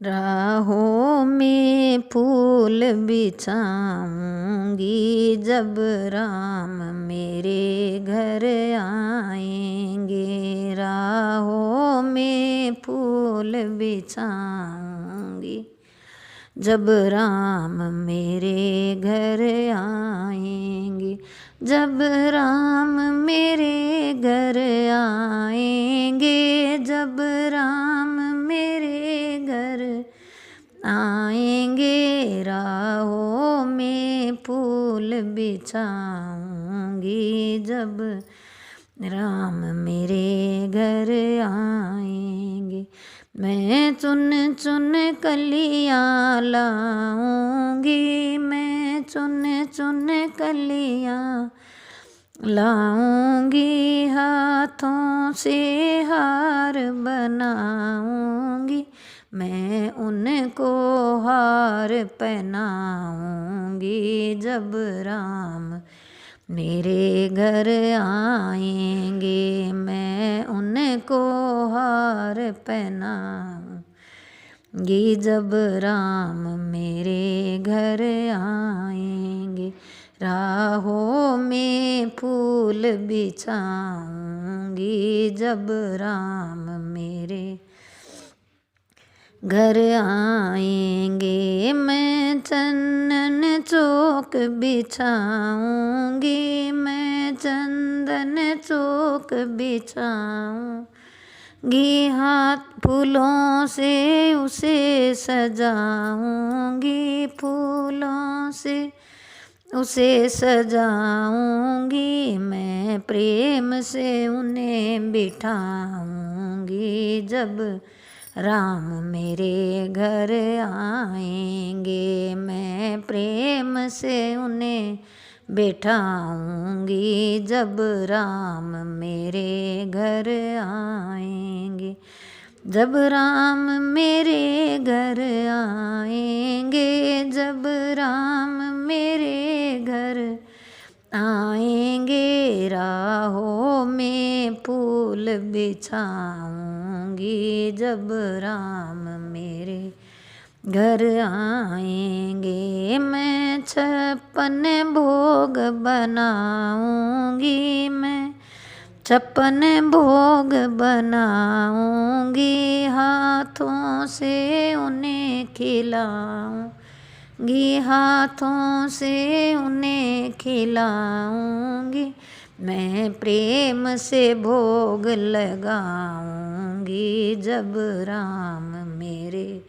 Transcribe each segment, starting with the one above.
राहों में फूल बिछाऊंगी जब राम मेरे घर आएंगे। राहों में फूल बिछाऊंगी जब राम मेरे घर आएंगे। जब राम मेरे घर आएंगे, जब राम मेरे घर आएंगे, राहों में फूल बिछाऊंगी जब राम मेरे घर आएंगे। मैं चुन चुन कलियां लाऊंगी, मैं चुन चुन कलियां लाऊंगी, हाथों से हार बनाऊंगी, मैं उनको हार पहनाऊंगी जब राम मेरे घर आएंगे। मैं उनको हार पहनाऊंगी जब राम मेरे घर आएंगे। राहों में फूल बिछाऊंगी जब राम मेरे घर आएंगे। मैं चंदन चौक बिछाऊंगी, मैं चंदन चौक बिछाऊंगी, हाथ फूलों से उसे सजाऊंगी, फूलों से उसे सजाऊंगी, मैं प्रेम से उन्हें बिठाऊंगी जब राम मेरे घर आएंगे। मैं प्रेम से उन्हें बैठाऊंगी जब राम मेरे घर आएंगे। जब राम मेरे घर आएंगे, जब राम मेरे घर आएंगे, राहों में फूल बिछाऊंगी जब राम मेरे घर आएंगे। मैं 56 भोग बनाऊंगी, मैं 56 भोग बनाऊंगी, हाथों से उन्हें खिलाऊंगी, हाथों से उन्हें खिलाऊंगी, मैं प्रेम से भोग लगाऊंगी जब राम मेरे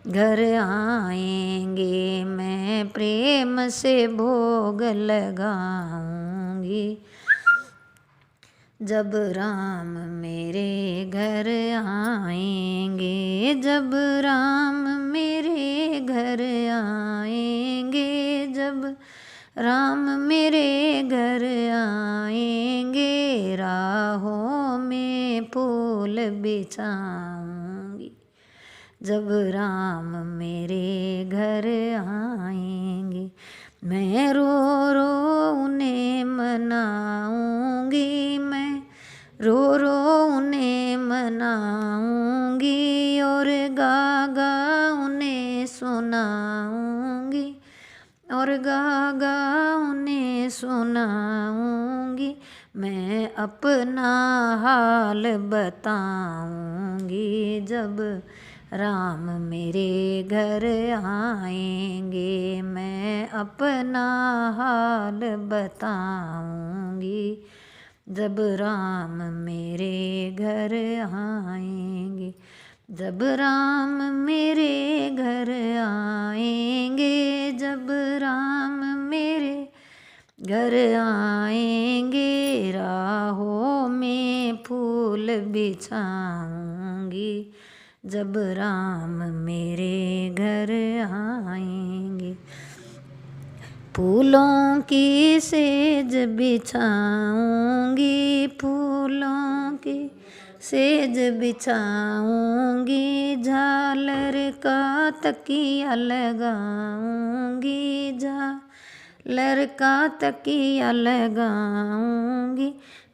घर आएंगे। मैं प्रेम से भोग लगाऊंगी जब राम मेरे घर आएंगे। जब राम मेरे घर आएंगे, जब राम मेरे घर आएंगे, राहों में फूल बिछाऊंगी जब राम मेरे घर आएंगे। मैं रो रो उन्हें मनाऊंगी, मैं रो रो उन्हें मनाऊंगी, और गा गा उन्हें सुनाऊंगी, और गा गा उन्हें सुनाऊंगी, मैं अपना हाल बताऊंगी जब राम मेरे घर आएंगे। मैं अपना हाल बताऊंगी जब राम मेरे घर आएंगे। जब राम मेरे घर आएंगे, जब राम मेरे घर आएंगे, राहों में फूल बिछाऊंगी जब राम मेरे घर आएंगे। फूलों की सेज बिछाऊंगी, फूलों की सेज बिछाऊंगी, झालर का तकिया लगाऊंगी, झालर का तकिया लगाऊंगी,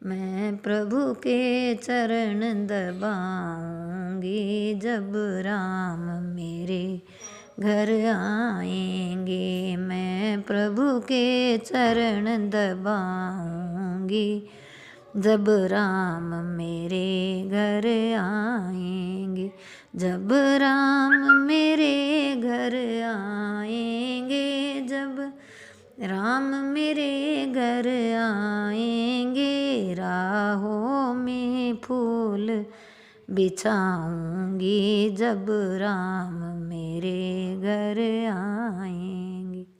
मैं प्रभु के चरण दबाऊंगी जब राम मेरे घर आएंगे। मैं प्रभु के चरण दबाऊंगी जब राम मेरे घर आएंगे। जब राम मेरे घर आएंगे, जब राम मेरे घर आएंगे, राहों में फूल बिछाऊंगी जब राम मेरे घर आएंगे।